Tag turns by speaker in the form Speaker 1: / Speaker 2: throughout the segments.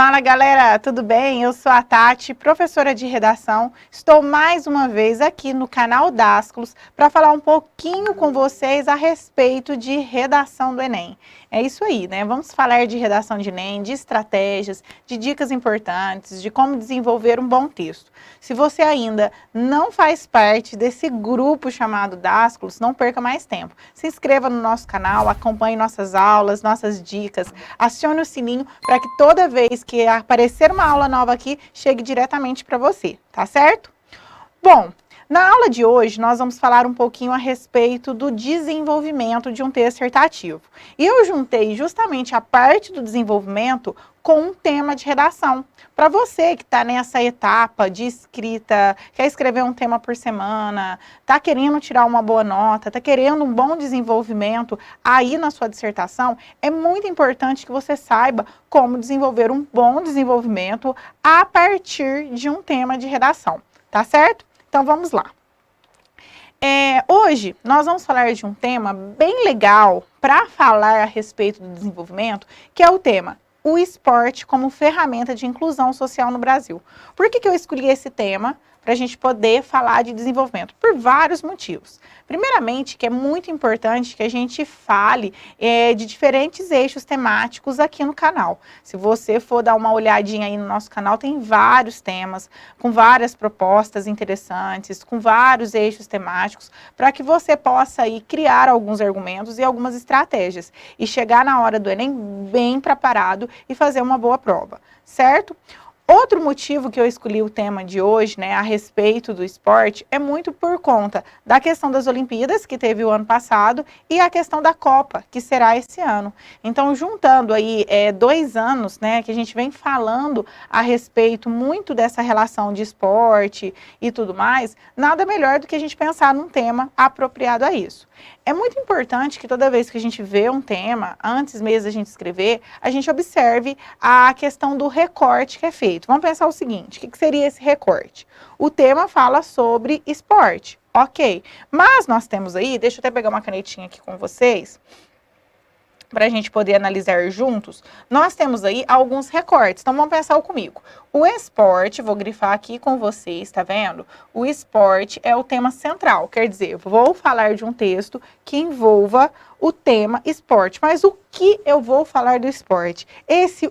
Speaker 1: Fala galera, tudo bem? Eu sou a Tati, professora de redação. Estou mais uma vez aqui no canal Dasculos para falar um pouquinho com vocês a respeito de redação do Enem. É isso aí, né? Vamos falar de redação de Enem, de estratégias, de dicas importantes, de como desenvolver um bom texto. Se você ainda não faz parte desse grupo chamado Dasculos, não perca mais tempo. Se inscreva no nosso canal, acompanhe nossas aulas, nossas dicas, acione o sininho para que toda vez que aparecer uma aula nova aqui, chegue diretamente para você, tá certo? Bom, na aula de hoje nós vamos falar um pouquinho a respeito do desenvolvimento de um texto dissertativo. E eu juntei justamente a parte do desenvolvimento com um tema de redação. Para você que está nessa etapa de escrita, quer escrever um tema por semana, está querendo tirar uma boa nota, está querendo um bom desenvolvimento aí na sua dissertação, é muito importante que você saiba como desenvolver um bom desenvolvimento a partir de um tema de redação, tá certo? Então vamos lá. Hoje nós vamos falar de um tema bem legal para falar a respeito do desenvolvimento, que é o tema o esporte como ferramenta de inclusão social no Brasil. Por que eu escolhi esse tema para a gente poder falar de desenvolvimento? Por vários motivos. Primeiramente, que é muito importante que a gente fale de diferentes eixos temáticos aqui no canal. Se você for dar uma olhadinha aí no nosso canal, tem vários temas, com várias propostas interessantes, com vários eixos temáticos, para que você possa aí criar alguns argumentos e algumas estratégias e chegar na hora do Enem bem preparado e fazer uma boa prova, certo? Outro motivo que eu escolhi o tema de hoje, né, a respeito do esporte, é muito por conta da questão das Olimpíadas, que teve o ano passado, e a questão da Copa, que será esse ano. Então, juntando aí 2 anos, né, que a gente vem falando a respeito muito dessa relação de esporte e tudo mais, nada melhor do que a gente pensar num tema apropriado a isso. É muito importante que toda vez que a gente vê um tema, antes mesmo da gente escrever, a gente observe a questão do recorte que é feito. Vamos pensar o seguinte, o que seria esse recorte? O tema fala sobre esporte, ok. Mas nós temos aí, deixa eu até pegar uma canetinha aqui com vocês, para a gente poder analisar juntos, nós temos aí alguns recortes. Então, vamos pensar comigo. O esporte, vou grifar aqui com vocês, tá vendo? O esporte é o tema central, quer dizer, vou falar de um texto que envolva o tema esporte. Mas o que eu vou falar do esporte?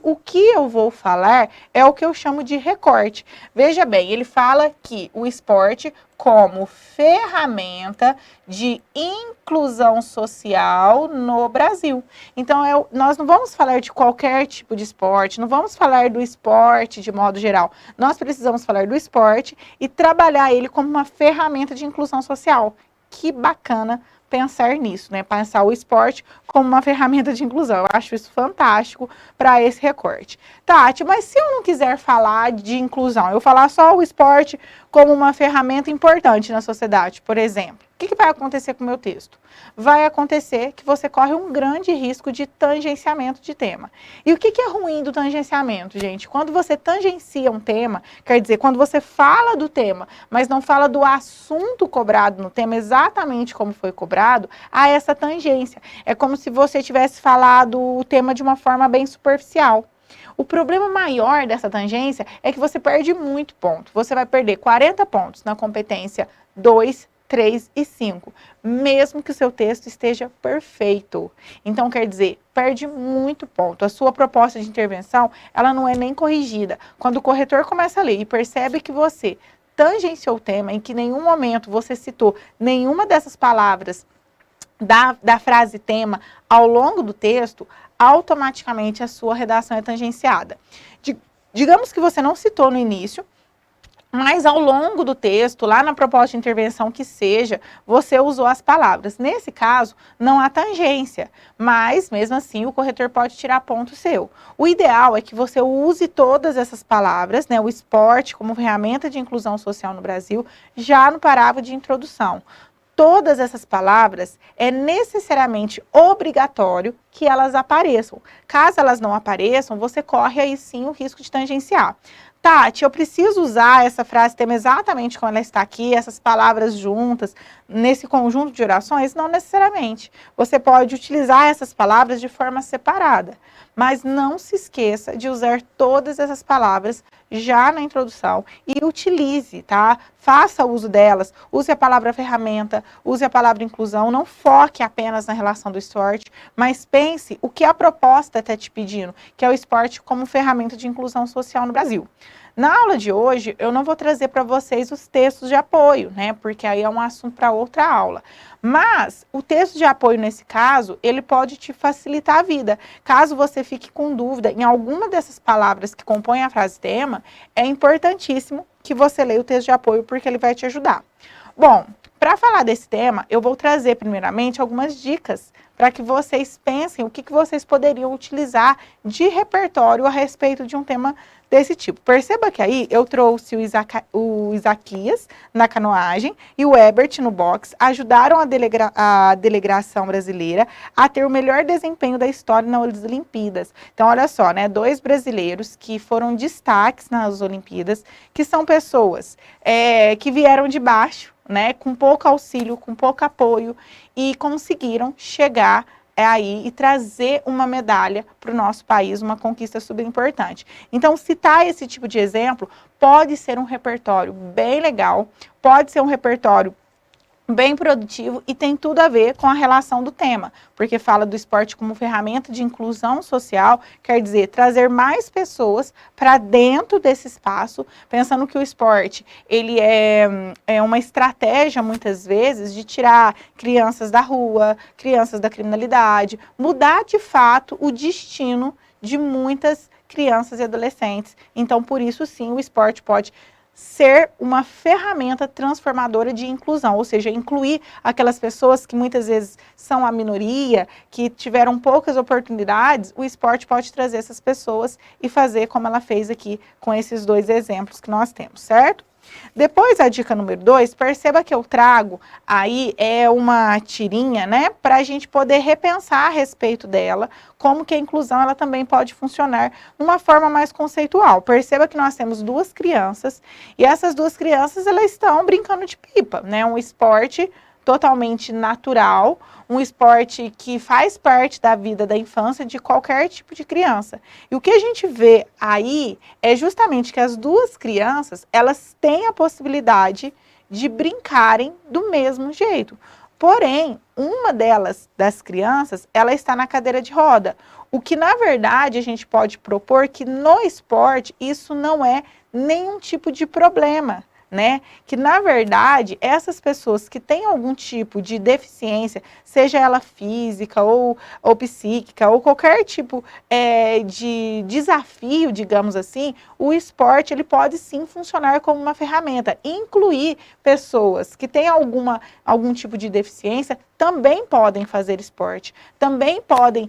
Speaker 1: O que eu vou falar é o que eu chamo de recorte. Veja bem, ele fala que o esporte como ferramenta de inclusão social no Brasil. Então, nós não vamos falar de qualquer tipo de esporte, não vamos falar do esporte de modo geral. Nós precisamos falar do esporte e trabalhar ele como uma ferramenta de inclusão social. Que bacana pensar nisso, né? Pensar o esporte como uma ferramenta de inclusão. Eu acho isso fantástico para esse recorte. Tati, mas se eu não quiser falar de inclusão, eu falar só o esporte como uma ferramenta importante na sociedade, por exemplo, o que vai acontecer com o meu texto? Vai acontecer que você corre um grande risco de tangenciamento de tema. E o que é ruim do tangenciamento, gente? Quando você tangencia um tema, quer dizer, quando você fala do tema, mas não fala do assunto cobrado no tema, exatamente como foi cobrado, há essa tangência. É como se você tivesse falado o tema de uma forma bem superficial. O problema maior dessa tangência é que você perde muito ponto. Você vai perder 40 pontos na competência 2, 3 e 5, mesmo que o seu texto esteja perfeito. Então, quer dizer, perde muito ponto. A sua proposta de intervenção, ela não é nem corrigida. Quando o corretor começa a ler e percebe que você tangenciou o tema, em que em nenhum momento você citou nenhuma dessas palavras da frase tema ao longo do texto, automaticamente a sua redação é tangenciada. Digamos que você não citou no início, mas ao longo do texto, lá na proposta de intervenção que seja, você usou as palavras. Nesse caso, não há tangência, mas mesmo assim o corretor pode tirar ponto seu. O ideal é que você use todas essas palavras, né, o esporte como ferramenta de inclusão social no Brasil, já no parágrafo de introdução. Todas essas palavras é necessariamente obrigatório que elas apareçam. Caso elas não apareçam, você corre aí sim o risco de tangenciar. Tati, eu preciso usar essa frase tema exatamente como ela está aqui, essas palavras juntas, nesse conjunto de orações? Não necessariamente. Você pode utilizar essas palavras de forma separada, mas não se esqueça de usar todas essas palavras já na introdução e utilize, tá? Faça uso delas, use a palavra ferramenta, use a palavra inclusão, não foque apenas na relação do esporte, mas pense o que a proposta está te pedindo, que é o esporte como ferramenta de inclusão social no Brasil. Na aula de hoje, eu não vou trazer para vocês os textos de apoio, né? Porque aí é um assunto para outra aula. Mas o texto de apoio, nesse caso, ele pode te facilitar a vida. Caso você fique com dúvida em alguma dessas palavras que compõem a frase tema, é importantíssimo que você leia o texto de apoio, porque ele vai te ajudar. Bom, para falar desse tema, eu vou trazer primeiramente algumas dicas para que vocês pensem o que vocês poderiam utilizar de repertório a respeito de um tema desse tipo. Perceba que aí eu trouxe o Isaquias na canoagem e o Ebert no boxe, ajudaram a delegação brasileira a ter o melhor desempenho da história nas Olimpíadas. Então, olha só, né, 2 brasileiros que foram destaques nas Olimpíadas, que são pessoas que vieram de baixo, né, com pouco auxílio, com pouco apoio, e conseguiram chegar aí e trazer uma medalha para o nosso país, uma conquista super importante. Então, citar esse tipo de exemplo pode ser um repertório bem legal, pode ser um repertório bem produtivo e tem tudo a ver com a relação do tema, porque fala do esporte como ferramenta de inclusão social, quer dizer, trazer mais pessoas para dentro desse espaço, pensando que o esporte, ele é uma estratégia, muitas vezes, de tirar crianças da rua, crianças da criminalidade, mudar de fato o destino de muitas crianças e adolescentes. Então, por isso, sim, o esporte pode ser uma ferramenta transformadora de inclusão, ou seja, incluir aquelas pessoas que muitas vezes são a minoria, que tiveram poucas oportunidades, o esporte pode trazer essas pessoas e fazer como ela fez aqui com esses 2 exemplos que nós temos, certo? Depois, a dica número 2, perceba que eu trago aí uma tirinha, né, para a gente poder repensar a respeito dela, como que a inclusão ela também pode funcionar de uma forma mais conceitual. Perceba que nós temos 2 crianças e essas 2 crianças elas estão brincando de pipa, né, um esporte totalmente natural, um esporte que faz parte da vida da infância de qualquer tipo de criança. E o que a gente vê aí é justamente que as 2 crianças, elas têm a possibilidade de brincarem do mesmo jeito. Porém, uma das crianças, ela está na cadeira de roda. O que, na verdade, a gente pode propor que no esporte isso não é nenhum tipo de problema, né? Que, na verdade, essas pessoas que têm algum tipo de deficiência, seja ela física ou psíquica, ou qualquer tipo de desafio, digamos assim, o esporte ele pode sim funcionar como uma ferramenta. Incluir pessoas que têm algum tipo de deficiência também podem fazer esporte, também podem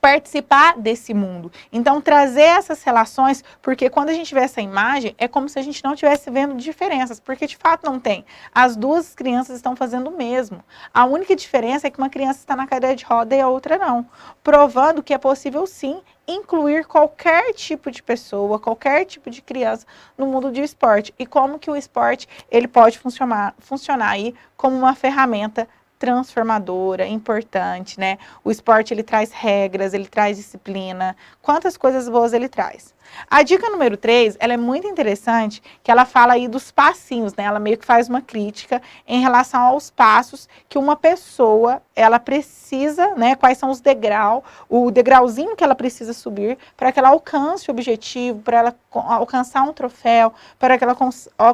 Speaker 1: participar desse mundo. Então, trazer essas relações, porque quando a gente vê essa imagem, é como se a gente não estivesse vendo diferenças, porque de fato não tem. As 2 crianças estão fazendo o mesmo. A única diferença é que uma criança está na cadeira de roda e a outra não, provando que é possível sim incluir qualquer tipo de pessoa, qualquer tipo de criança no mundo do esporte. E como que o esporte ele pode funcionar aí como uma ferramenta transformadora, importante, né? O esporte, ele traz regras, ele traz disciplina, quantas coisas boas ele traz. A dica número 3, ela é muito interessante, que ela fala aí dos passinhos, né? Ela meio que faz uma crítica em relação aos passos que uma pessoa, ela precisa, né? Quais são os o degrauzinho que ela precisa subir para que ela alcance o objetivo, para ela alcançar um troféu, para que ela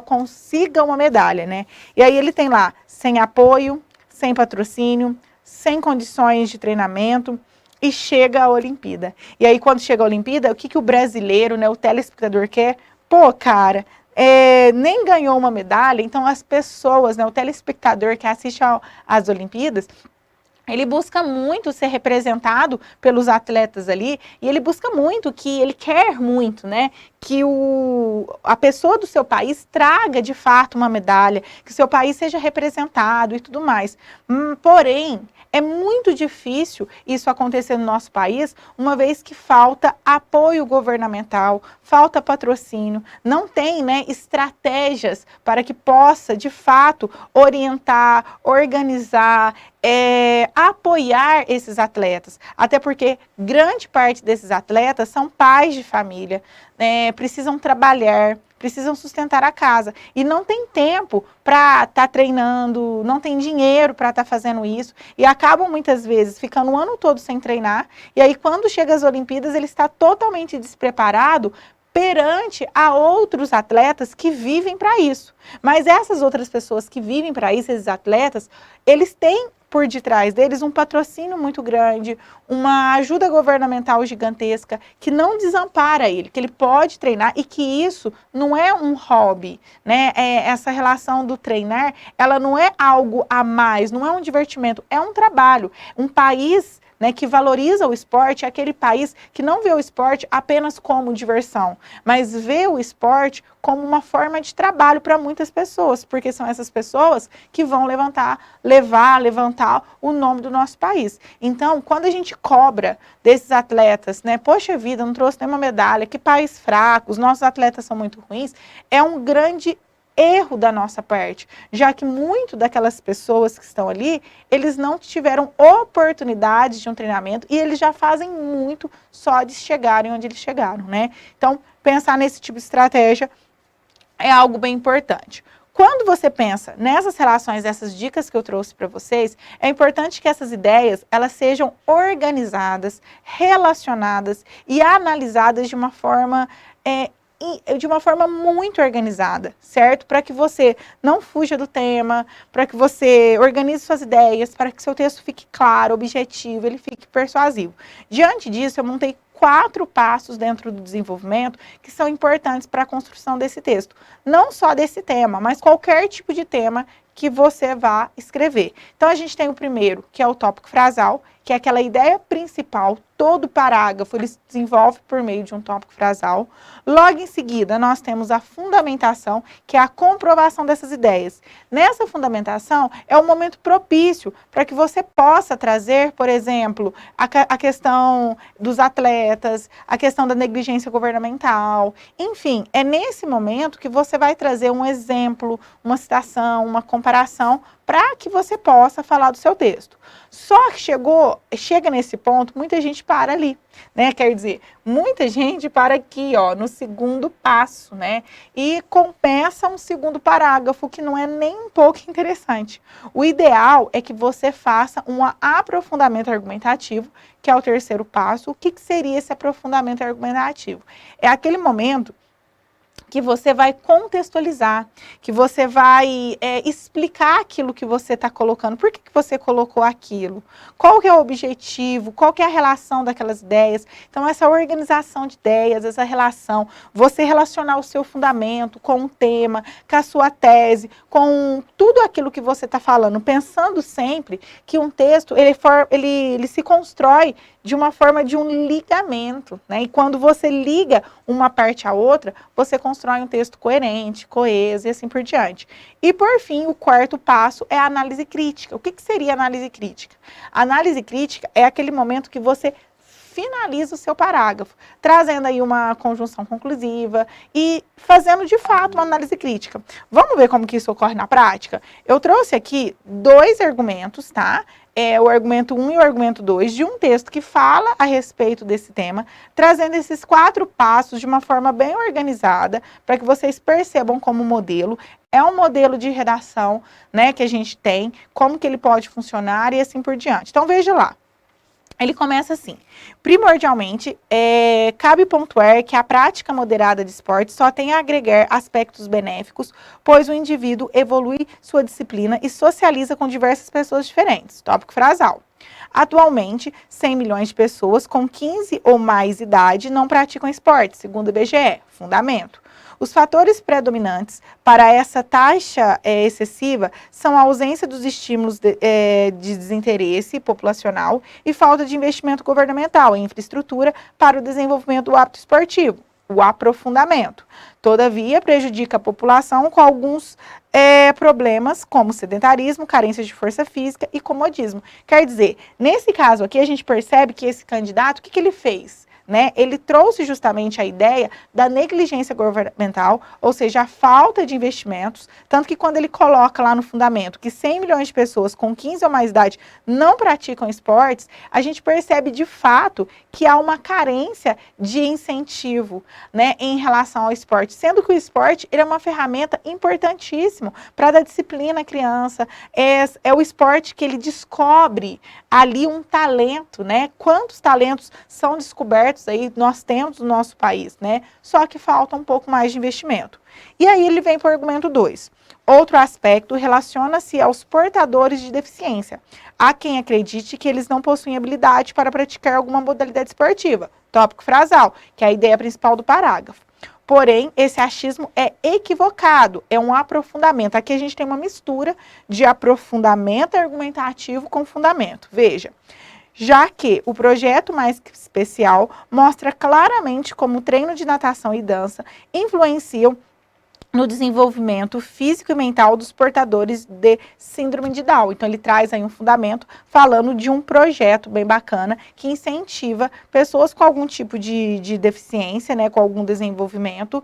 Speaker 1: consiga uma medalha, né? E aí ele tem lá, sem apoio, sem patrocínio, sem condições de treinamento, e chega a Olimpíada. E aí, quando chega a Olimpíada, o que o brasileiro, né, o telespectador quer? Pô, cara, nem ganhou uma medalha, então as pessoas, né, o telespectador que assiste às Olimpíadas, Ele busca muito ser representado pelos atletas ali, e ele busca muito, ele quer muito, né, que a pessoa do seu país traga de fato uma medalha, que o seu país seja representado e tudo mais. Porém, é muito difícil isso acontecer no nosso país, uma vez que falta apoio governamental, falta patrocínio, não tem, né, estratégias para que possa, de fato, orientar, organizar, apoiar esses atletas. Até porque grande parte desses atletas são pais de família, precisam trabalhar, precisam sustentar a casa e não tem tempo para estar treinando, não tem dinheiro para estar fazendo isso e acabam muitas vezes ficando o ano todo sem treinar e aí quando chega às Olimpíadas ele está totalmente despreparado perante a outros atletas que vivem para isso. Mas essas outras pessoas que vivem para isso, esses atletas, eles têm por detrás deles um patrocínio muito grande, uma ajuda governamental gigantesca que não desampara ele, que ele pode treinar e que isso não é um hobby, né? Essa relação do treinar, ela não é algo a mais, não é um divertimento, é um trabalho. Um país, né, que valoriza o esporte é aquele país que não vê o esporte apenas como diversão, mas vê o esporte como uma forma de trabalho para muitas pessoas, porque são essas pessoas que vão levantar o nome do nosso país. Então, quando a gente cobra desses atletas, né, poxa vida, não trouxe nenhuma medalha, que país fraco, os nossos atletas são muito ruins, é um grande erro da nossa parte, já que muito daquelas pessoas que estão ali, eles não tiveram oportunidade de um treinamento e eles já fazem muito só de chegarem onde eles chegaram, né? Então, pensar nesse tipo de estratégia é algo bem importante. Quando você pensa nessas relações, essas dicas que eu trouxe para vocês, é importante que essas ideias, elas sejam organizadas, relacionadas e analisadas de uma forma muito organizada, certo? Para que você não fuja do tema, para que você organize suas ideias, para que seu texto fique claro, objetivo, ele fique persuasivo. Diante disso, eu montei 4 passos dentro do desenvolvimento que são importantes para a construção desse texto. Não só desse tema, mas qualquer tipo de tema que você vá escrever. Então, a gente tem o primeiro, que é o tópico frasal, que é aquela ideia principal, todo parágrafo ele se desenvolve por meio de um tópico frasal. Logo em seguida, nós temos a fundamentação, que é a comprovação dessas ideias. Nessa fundamentação, é o momento propício para que você possa trazer, por exemplo, a questão dos atletas, a questão da negligência governamental, enfim, é nesse momento que você vai trazer um exemplo, uma citação, uma comparação, para que você possa falar do seu texto. Só que chega nesse ponto, muita gente para ali, né? Quer dizer, muita gente para aqui, ó, no segundo passo, né? E começa um segundo parágrafo que não é nem um pouco interessante. O ideal é que você faça um aprofundamento argumentativo, que é o terceiro passo. O que seria esse aprofundamento argumentativo? É aquele momento que você vai contextualizar, que você vai explicar aquilo que você está colocando. Por que você colocou aquilo? Qual que é o objetivo? Qual que é a relação daquelas ideias? Então, essa organização de ideias, essa relação, você relacionar o seu fundamento com o tema, com a sua tese, com tudo aquilo que você está falando, pensando sempre que um texto, ele se constrói de uma forma de um ligamento, né? E quando você liga uma parte à outra, você constrói um texto coerente, coeso e assim por diante. E por fim, o quarto passo é a análise crítica. O que seria análise crítica? A análise crítica é aquele momento que você finaliza o seu parágrafo, trazendo aí uma conjunção conclusiva e fazendo de fato uma análise crítica. Vamos ver como que isso ocorre na prática? Eu trouxe aqui 2 argumentos, tá? O argumento 1 e o argumento 2 de um texto que fala a respeito desse tema, trazendo esses 4 passos de uma forma bem organizada, para que vocês percebam como modelo. É um modelo de redação, né, que a gente tem, como que ele pode funcionar e assim por diante. Então, veja lá. Ele começa assim: primordialmente, cabe pontuar que a prática moderada de esporte só tem a agregar aspectos benéficos, pois o indivíduo evolui sua disciplina e socializa com diversas pessoas diferentes. Tópico frasal. Atualmente, 100 milhões de pessoas com 15 ou mais idade não praticam esporte, segundo o IBGE, fundamento. Os fatores predominantes para essa taxa excessiva são a ausência dos estímulos de desinteresse populacional e falta de investimento governamental em infraestrutura para o desenvolvimento do hábito esportivo, o aprofundamento. Todavia, prejudica a população com alguns problemas, como sedentarismo, carência de força física e comodismo. Quer dizer, nesse caso aqui, a gente percebe que esse candidato, o que ele fez? Né? Ele trouxe justamente a ideia da negligência governamental, ou seja, a falta de investimentos, tanto que quando ele coloca lá no fundamento que 100 milhões de pessoas com 15 ou mais idade não praticam esportes, a gente percebe de fato que há uma carência de incentivo, né, em relação ao esporte, sendo que o esporte ele é uma ferramenta importantíssima para dar disciplina à criança, é o esporte que ele descobre ali um talento, né? Quantos talentos são descobertos aí nós temos no nosso país, né? Só que falta um pouco mais de investimento. E aí ele vem para o argumento 2. Outro aspecto relaciona-se aos portadores de deficiência. Há quem acredite que eles não possuem habilidade para praticar alguma modalidade esportiva. Tópico frasal, que é a ideia principal do parágrafo. Porém, esse achismo é equivocado, é um aprofundamento. Aqui a gente tem uma mistura de aprofundamento argumentativo com fundamento. Veja, já que o projeto mais especial mostra claramente como o treino de natação e dança influenciam no desenvolvimento físico e mental dos portadores de síndrome de Down. Então, ele traz aí um fundamento falando de um projeto bem bacana que incentiva pessoas com algum tipo de deficiência, né, com algum desenvolvimento,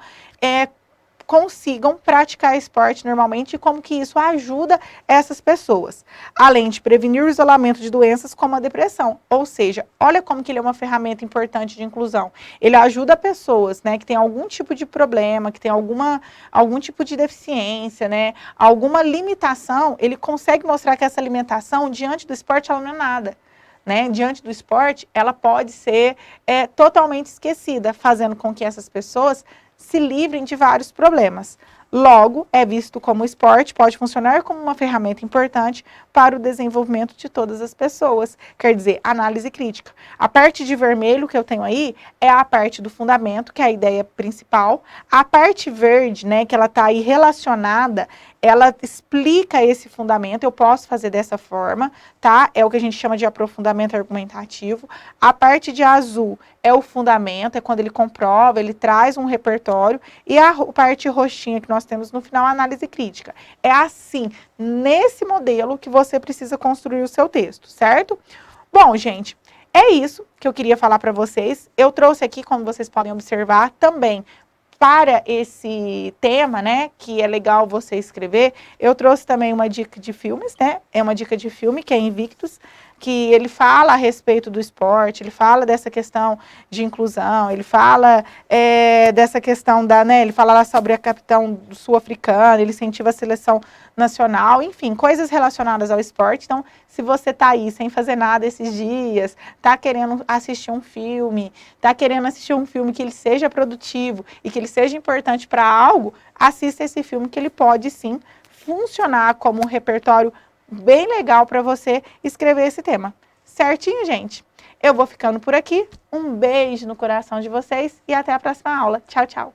Speaker 1: consigam praticar esporte normalmente e como que isso ajuda essas pessoas, além de prevenir o isolamento de doenças como a depressão. Ou seja, olha como que ele é uma ferramenta importante de inclusão. Ele ajuda pessoas, né, que têm algum tipo de problema, que têm algum tipo de deficiência, né, alguma limitação, ele consegue mostrar que essa limitação, diante do esporte, ela não é nada. Né, diante do esporte, ela pode ser totalmente esquecida, fazendo com que essas pessoas se livrem de vários problemas. Logo, é visto como o esporte pode funcionar como uma ferramenta importante para o desenvolvimento de todas as pessoas. Quer dizer, análise crítica. A parte de vermelho que eu tenho aí é a parte do fundamento, que é a ideia principal. A parte verde, né, que ela está aí relacionada, ela explica esse fundamento, eu posso fazer dessa forma, tá? É o que a gente chama de aprofundamento argumentativo. A parte de azul é o fundamento, é quando ele comprova, ele traz um repertório, e a parte roxinha que nós temos no final, a análise crítica. É assim, nesse modelo que você precisa construir o seu texto, certo? Bom, gente, é isso que eu queria falar para vocês. Eu trouxe aqui, como vocês podem observar, também para esse tema, né, que é legal você escrever, eu trouxe também uma dica de filmes, né, é uma dica de filme que é Invictus, que ele fala a respeito do esporte, ele fala dessa questão de inclusão, ele fala dessa questão né, ele fala lá sobre a capitão sul-africana, ele incentiva a seleção nacional, enfim, coisas relacionadas ao esporte. Então, se você está aí sem fazer nada esses dias, está querendo assistir um filme, que ele seja produtivo e que ele seja importante para algo, assista esse filme que ele pode sim funcionar como um repertório bem legal para você escrever esse tema. Certinho, gente? Eu vou ficando por aqui. Um beijo no coração de vocês e até a próxima aula. Tchau, tchau!